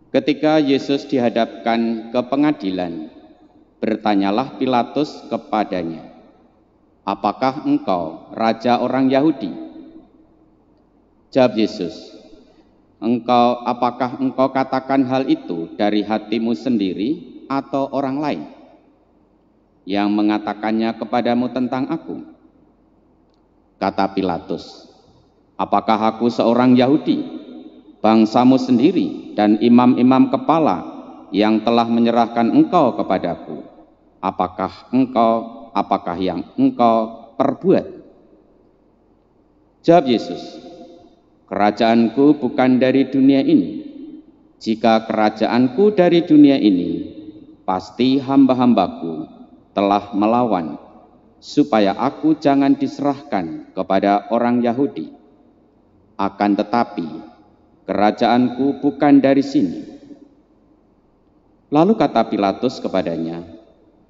Ketika Yesus dihadapkan ke pengadilan, bertanyalah Pilatus kepadanya, "Apakah engkau raja orang Yahudi?" Jawab Yesus, "Apakah engkau katakan hal itu dari hatimu sendiri atau orang lain yang mengatakannya kepadamu tentang aku?" Kata Pilatus, "Apakah aku seorang Yahudi? Bangsamu sendiri dan imam-imam kepala yang telah menyerahkan engkau kepadaku. Apakah yang engkau perbuat?" Jawab Yesus, "Kerajaanku bukan dari dunia ini. Jika kerajaanku dari dunia ini, pasti hamba-hambaku telah melawan, supaya aku jangan diserahkan kepada orang Yahudi. Akan tetapi, kerajaanku bukan dari sini." Lalu kata Pilatus kepadanya,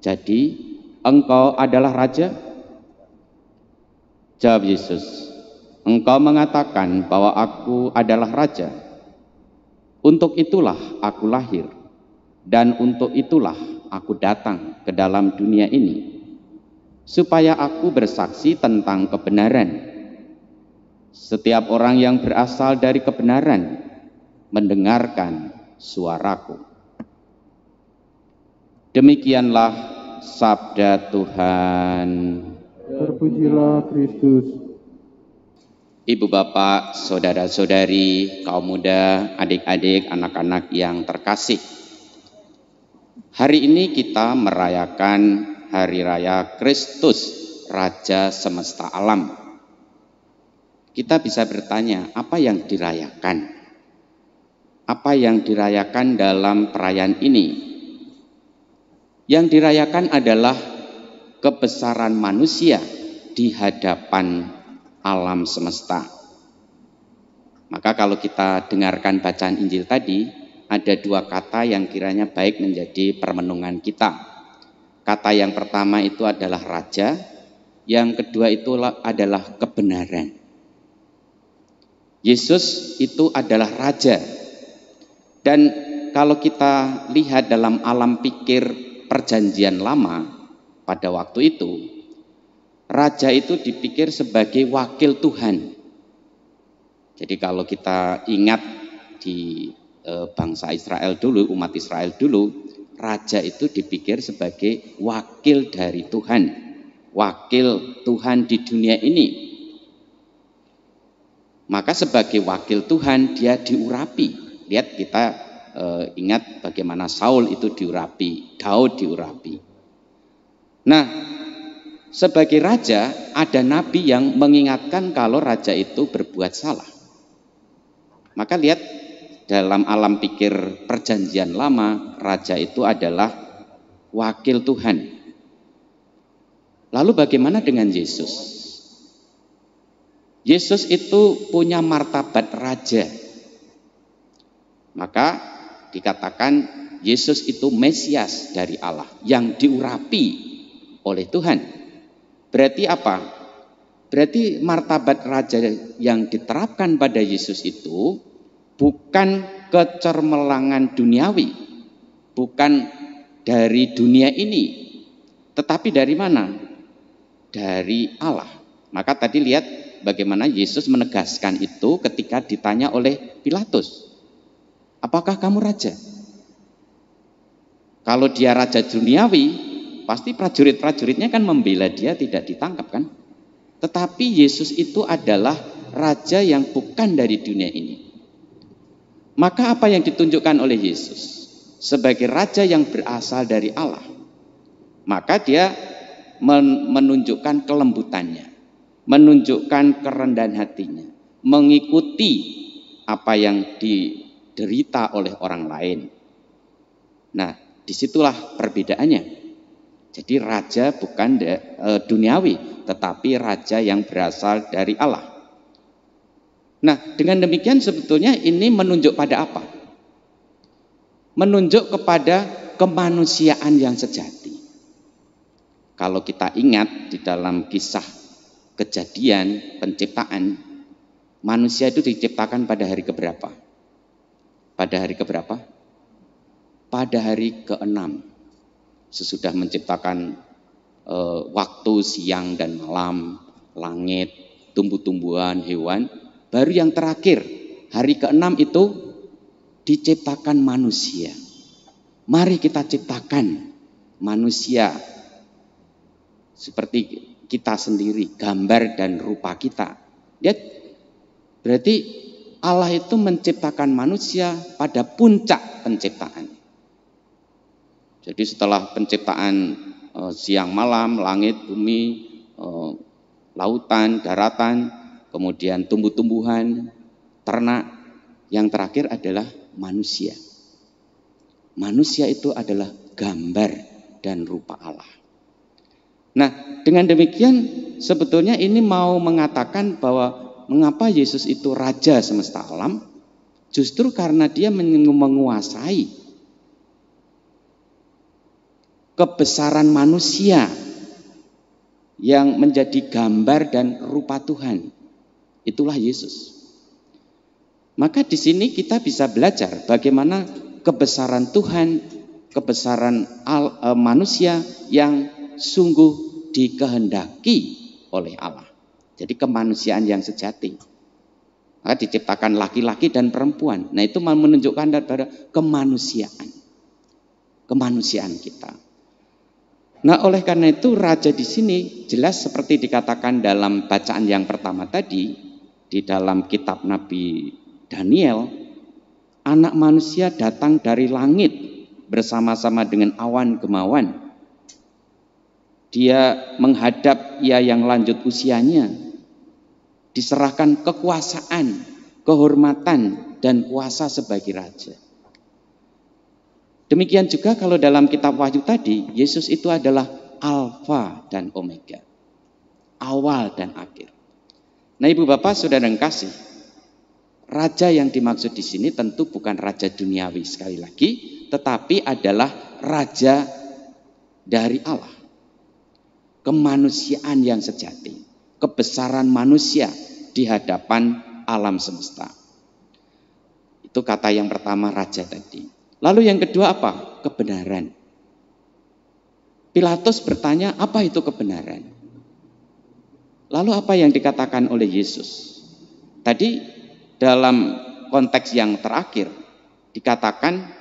"Jadi engkau adalah raja?" Jawab Yesus, "Engkau mengatakan bahwa aku adalah raja. Untuk itulah aku lahir, dan untuk itulah aku datang ke dalam dunia ini, supaya aku bersaksi tentang kebenaran. Setiap orang yang berasal dari kebenaran mendengarkan suaraku." Demikianlah sabda Tuhan. Terpujilah Kristus. Ibu bapak, saudara-saudari, kaum muda, adik-adik, anak-anak yang terkasih. Hari ini kita merayakan Hari Raya Kristus, Raja Semesta Alam. Kita bisa bertanya, apa yang dirayakan? Apa yang dirayakan dalam perayaan ini? Yang dirayakan adalah kebesaran manusia di hadapan alam semesta. Maka kalau kita dengarkan bacaan Injil tadi, ada dua kata yang kiranya baik menjadi permenungan kita. Kata yang pertama itu adalah raja, yang kedua itu adalah kebenaran. Yesus itu adalah raja. Dan kalau kita lihat dalam alam pikir perjanjian lama pada waktu itu, raja itu dipikir sebagai wakil Tuhan. Jadi kalau kita ingat di bangsa Israel dulu, umat Israel dulu, raja itu dipikir sebagai wakil dari Tuhan, wakil Tuhan di dunia ini. Maka sebagai wakil Tuhan dia diurapi. Lihat, kita ingat bagaimana Saul itu diurapi, Daud diurapi. Nah, sebagai raja ada nabi yang mengingatkan kalau raja itu berbuat salah. Maka lihat, dalam alam pikir perjanjian lama, raja itu adalah wakil Tuhan. Lalu bagaimana dengan Yesus? Yesus itu punya martabat raja. Maka dikatakan Yesus itu Mesias dari Allah yang diurapi oleh Tuhan. Berarti apa? Berarti martabat raja yang diterapkan pada Yesus itu bukan kecermelangan duniawi, bukan dari dunia ini, tetapi dari mana? Dari Allah. Maka tadi lihat bagaimana Yesus menegaskan itu ketika ditanya oleh Pilatus, "Apakah kamu raja?" Kalau dia raja duniawi, pasti prajurit-prajuritnya kan membela dia tidak ditangkap kan? Tetapi Yesus itu adalah raja yang bukan dari dunia ini. Maka apa yang ditunjukkan oleh Yesus? Sebagai raja yang berasal dari Allah, maka dia menunjukkan kelembutannya, menunjukkan kerendahan hatinya, mengikuti apa yang diderita oleh orang lain. Nah, disitulah perbedaannya. Jadi raja bukan duniawi, tetapi raja yang berasal dari Allah. Nah, dengan demikian sebetulnya ini menunjuk pada apa? Menunjuk kepada kemanusiaan yang sejati. Kalau kita ingat di dalam kisah kejadian penciptaan, manusia itu diciptakan pada hari keberapa? Pada hari keberapa? pada hari ke-6 sesudah menciptakan waktu siang dan malam, langit, tumbuh-tumbuhan, hewan, baru yang terakhir hari ke-6 itu diciptakan manusia. Mari kita ciptakan manusia seperti kita sendiri, gambar dan rupa kita. Lihat, berarti Allah itu menciptakan manusia pada puncak penciptaan. Jadi setelah penciptaan siang malam, langit, bumi, lautan, daratan, kemudian tumbuh-tumbuhan, ternak, yang terakhir adalah manusia. Manusia itu adalah gambar dan rupa Allah. Nah, dengan demikian sebetulnya ini mau mengatakan bahwa mengapa Yesus itu raja semesta alam? Justru karena dia menguasai kebesaran manusia yang menjadi gambar dan rupa Tuhan. Itulah Yesus. Maka di sini kita bisa belajar bagaimana kebesaran Tuhan, kebesaran manusia yang sungguh dikehendaki oleh Allah. Jadi kemanusiaan yang sejati. Maka diciptakan laki-laki dan perempuan. Nah, itu menunjukkan pada kemanusiaan. Kemanusiaan kita. Nah, oleh karena itu raja di sini jelas seperti dikatakan dalam bacaan yang pertama tadi di dalam kitab Nabi Daniel, anak manusia datang dari langit bersama-sama dengan awan gemawan. Dia menghadap ia yang lanjut usianya, diserahkan kekuasaan, kehormatan dan kuasa sebagai raja. Demikian juga kalau dalam kitab Wahyu tadi, Yesus itu adalah Alfa dan Omega. Awal dan akhir. Nah, Ibu Bapak, Saudara yang kasih, raja yang dimaksud di sini tentu bukan raja duniawi sekali lagi, tetapi adalah raja dari Allah. Kemanusiaan yang sejati, kebesaran manusia di hadapan alam semesta. Itu kata yang pertama, raja tadi. Lalu yang kedua apa? Kebenaran. Pilatus bertanya, apa itu kebenaran? Lalu apa yang dikatakan oleh Yesus? Tadi dalam konteks yang terakhir dikatakan,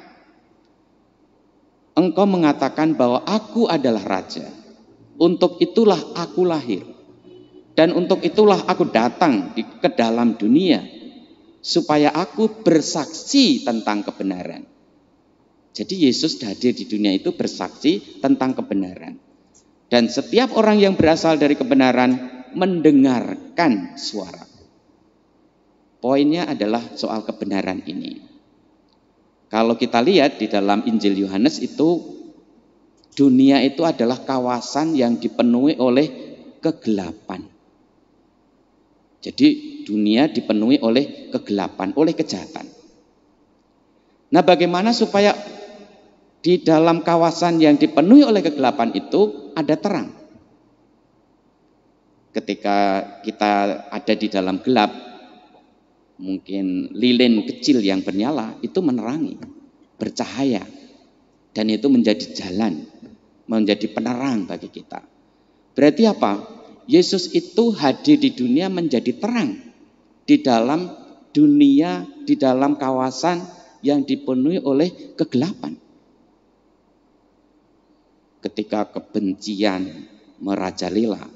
engkau mengatakan bahwa aku adalah raja. Untuk itulah aku lahir. Dan untuk itulah aku datang ke dalam dunia. Supaya aku bersaksi tentang kebenaran. Jadi Yesus hadir di dunia itu bersaksi tentang kebenaran. Dan setiap orang yang berasal dari kebenaran mendengarkan suara. Poinnya adalah soal kebenaran ini. Kalau kita lihat di dalam Injil Yohanes itu, dunia itu adalah kawasan yang dipenuhi oleh kegelapan. Jadi dunia dipenuhi oleh kegelapan, oleh kejahatan. Nah, bagaimana supaya di dalam kawasan yang dipenuhi oleh kegelapan itu ada terang? Ketika kita ada di dalam gelap, mungkin lilin kecil yang bernyala itu menerangi, bercahaya, dan itu menjadi jalan, menjadi penerang bagi kita. Berarti apa? Yesus itu hadir di dunia menjadi terang di dalam dunia, di dalam kawasan yang dipenuhi oleh kegelapan. Ketika kebencian merajalela,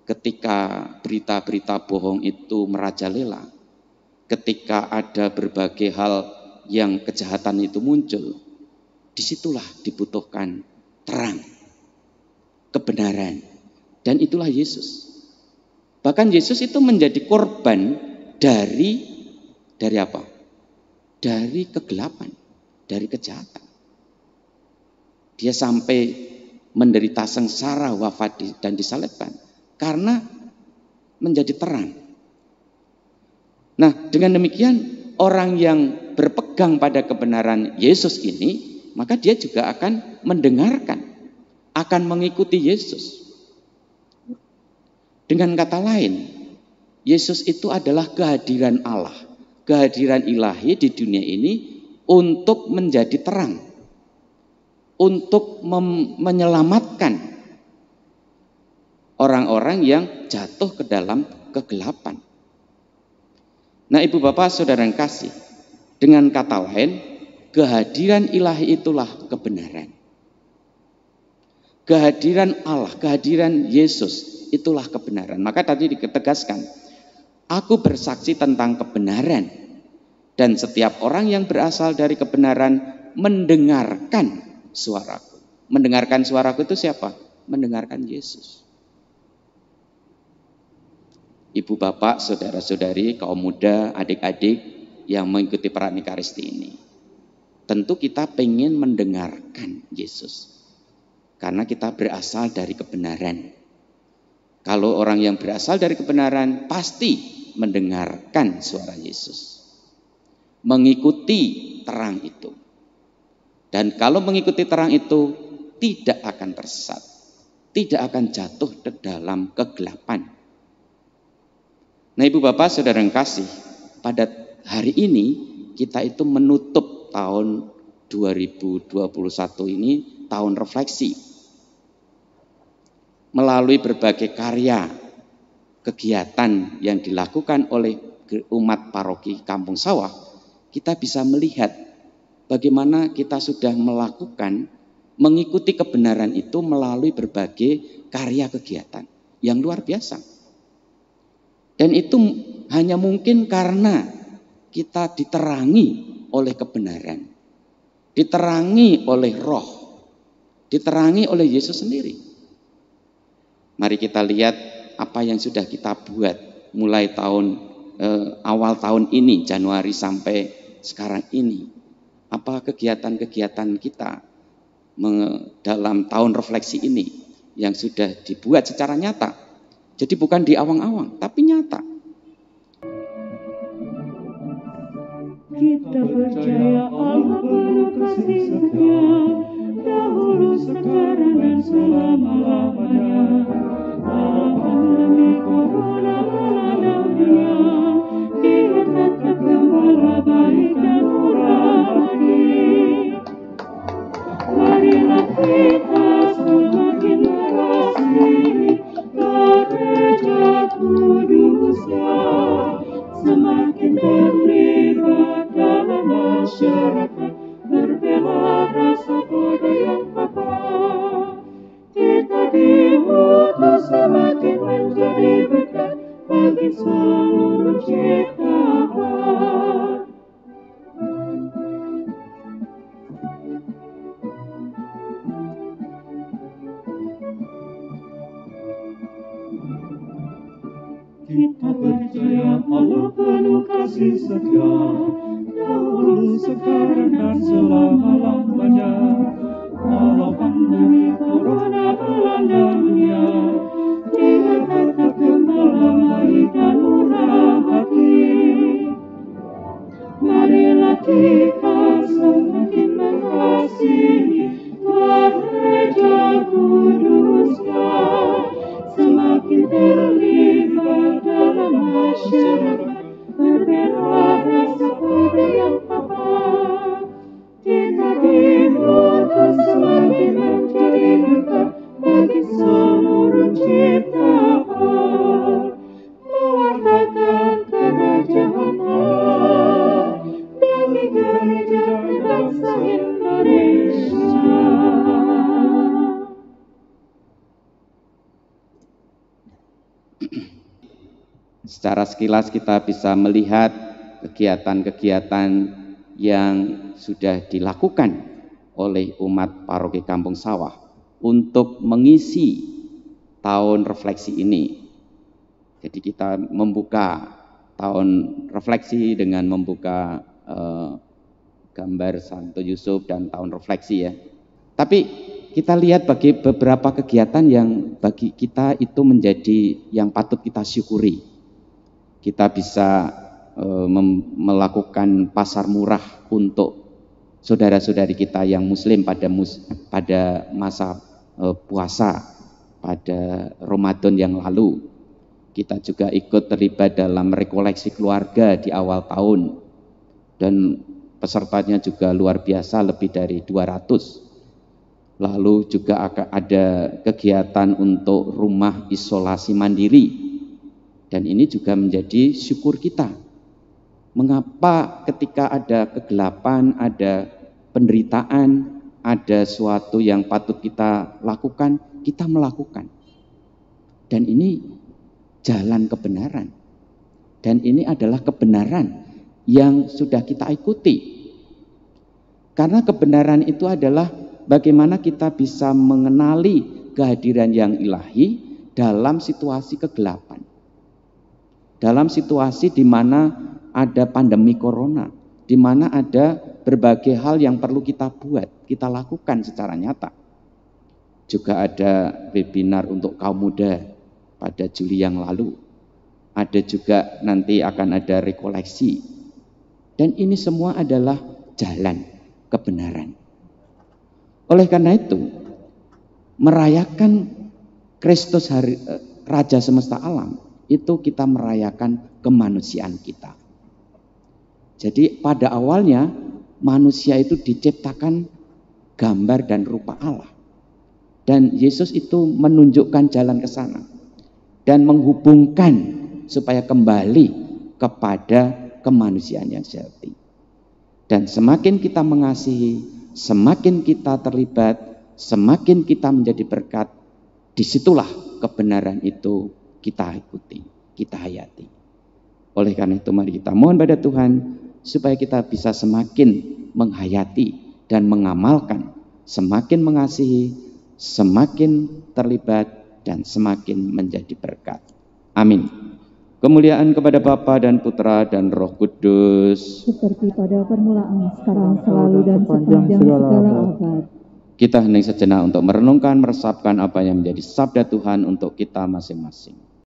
ketika berita-berita bohong itu merajalela, ketika ada berbagai hal yang kejahatan itu muncul, disitulah dibutuhkan terang, kebenaran, dan itulah Yesus. Bahkan Yesus itu menjadi korban dari apa? Dari kegelapan, dari kejahatan. Dia sampai menderita sengsara, wafat dan disalibkan karena menjadi terang. Nah, dengan demikian orang yang berpegang pada kebenaran Yesus ini, maka dia juga akan mendengarkan, akan mengikuti Yesus. Dengan kata lain, Yesus itu adalah kehadiran Allah, kehadiran ilahi di dunia ini untuk menjadi terang, untuk menyelamatkan orang-orang yang jatuh ke dalam kegelapan. Nah, Ibu Bapak Saudara yang kasih, dengan kata lain, kehadiran ilahi itulah kebenaran. Kehadiran Allah, kehadiran Yesus itulah kebenaran. Maka tadi ditegaskan, aku bersaksi tentang kebenaran, dan setiap orang yang berasal dari kebenaran mendengarkan suaraku. Mendengarkan suaraku itu siapa? Mendengarkan Yesus. Ibu bapak, saudara-saudari, kaum muda, adik-adik yang mengikuti perayaan Ekaristi ini, tentu kita pengen mendengarkan Yesus, karena kita berasal dari kebenaran. Kalau orang yang berasal dari kebenaran pasti mendengarkan suara Yesus, mengikuti terang itu. Dan kalau mengikuti terang itu tidak akan tersesat, tidak akan jatuh ke dalam kegelapan. Nah, Ibu Bapak Saudara yang kasih, pada hari ini kita itu menutup tahun 2021 ini, tahun refleksi. Melalui berbagai karya, kegiatan yang dilakukan oleh umat paroki Kampung Sawah, kita bisa melihat bagaimana kita sudah melakukan, mengikuti kebenaran itu melalui berbagai karya kegiatan yang luar biasa. Dan itu hanya mungkin karena kita diterangi oleh kebenaran, diterangi oleh Roh, diterangi oleh Yesus sendiri. Mari kita lihat apa yang sudah kita buat mulai awal tahun ini, Januari sampai sekarang ini. Apa kegiatan-kegiatan kita dalam tahun refleksi ini yang sudah dibuat secara nyata. Jadi bukan di awang-awang, tapi nyata. Kita percaya Allah penuh kasih setia, dahulu, sekarang, dan selama-lamanya. Walau pandemi corona melanda dunia, Dia tetap gembala baik dan murah hati. Marilah kita semakin mengasihi gereja kudusnya, semakin terlibat dalam masyarakat, berbela rasa budaya apa. Kita diutus semakin menjadi berkat bagi seluruh ciptaan. Kita percaya Allah penuh kasih setia, dahulu, sekarang, dan selama-lamanya. Walau pandemi corona melanda dunia, Dia tetap gembala baik dan murah hati. Marilah kita semakin mengasihi gereja kudusnya, semakin terlibat dalam masyarakat, berbela rasa budaya apa. Kita diutus semakin menjadi berkat bagi seluruh ciptaan, mewartakan kerajaan Allah demi gereja bangsa Indonesia. Secara sekilas kita bisa melihat kegiatan-kegiatan yang sudah dilakukan oleh umat paroki Kampung Sawah untuk mengisi tahun refleksi ini. Jadi kita membuka tahun refleksi dengan membuka gambar Santo Yusuf dan tahun refleksi ya. Tapi kita lihat bagi beberapa kegiatan yang bagi kita itu menjadi yang patut kita syukuri. Kita bisa melakukan pasar murah untuk saudara-saudari kita yang muslim pada masa puasa pada Ramadan yang lalu. Kita juga ikut terlibat dalam rekoleksi keluarga di awal tahun dan pesertanya juga luar biasa, lebih dari 200. Lalu juga akan ada kegiatan untuk rumah isolasi mandiri. Dan ini juga menjadi syukur kita. Mengapa ketika ada kegelapan, ada penderitaan, ada suatu yang patut kita lakukan, kita melakukan. Dan ini jalan kebenaran. Dan ini adalah kebenaran yang sudah kita ikuti. Karena kebenaran itu adalah bagaimana kita bisa mengenali kehadiran yang ilahi dalam situasi kegelapan. Dalam situasi di mana ada pandemi corona, di mana ada berbagai hal yang perlu kita buat, kita lakukan secara nyata. Juga ada webinar untuk kaum muda pada Juli yang lalu. Ada juga nanti akan ada rekoleksi. Dan ini semua adalah jalan kebenaran. Oleh karena itu, merayakan Kristus Raja semesta alam, itu kita merayakan kemanusiaan kita. Jadi pada awalnya manusia itu diciptakan gambar dan rupa Allah. Dan Yesus itu menunjukkan jalan ke sana dan menghubungkan supaya kembali kepada kemanusiaan yang sejati. Dan semakin kita mengasihi, semakin kita terlibat, semakin kita menjadi berkat, disitulah kebenaran itu kita ikuti, kita hayati. Oleh karena itu mari kita mohon pada Tuhan supaya kita bisa semakin menghayati dan mengamalkan, semakin mengasihi, semakin terlibat, dan semakin menjadi berkat. Amin. Kemuliaan kepada Bapa dan Putra dan Roh Kudus. Seperti pada permulaan, sekarang, selalu, dan sepanjang segala abad. Kita hening sejenak untuk merenungkan, meresapkan apa yang menjadi sabda Tuhan untuk kita masing-masing.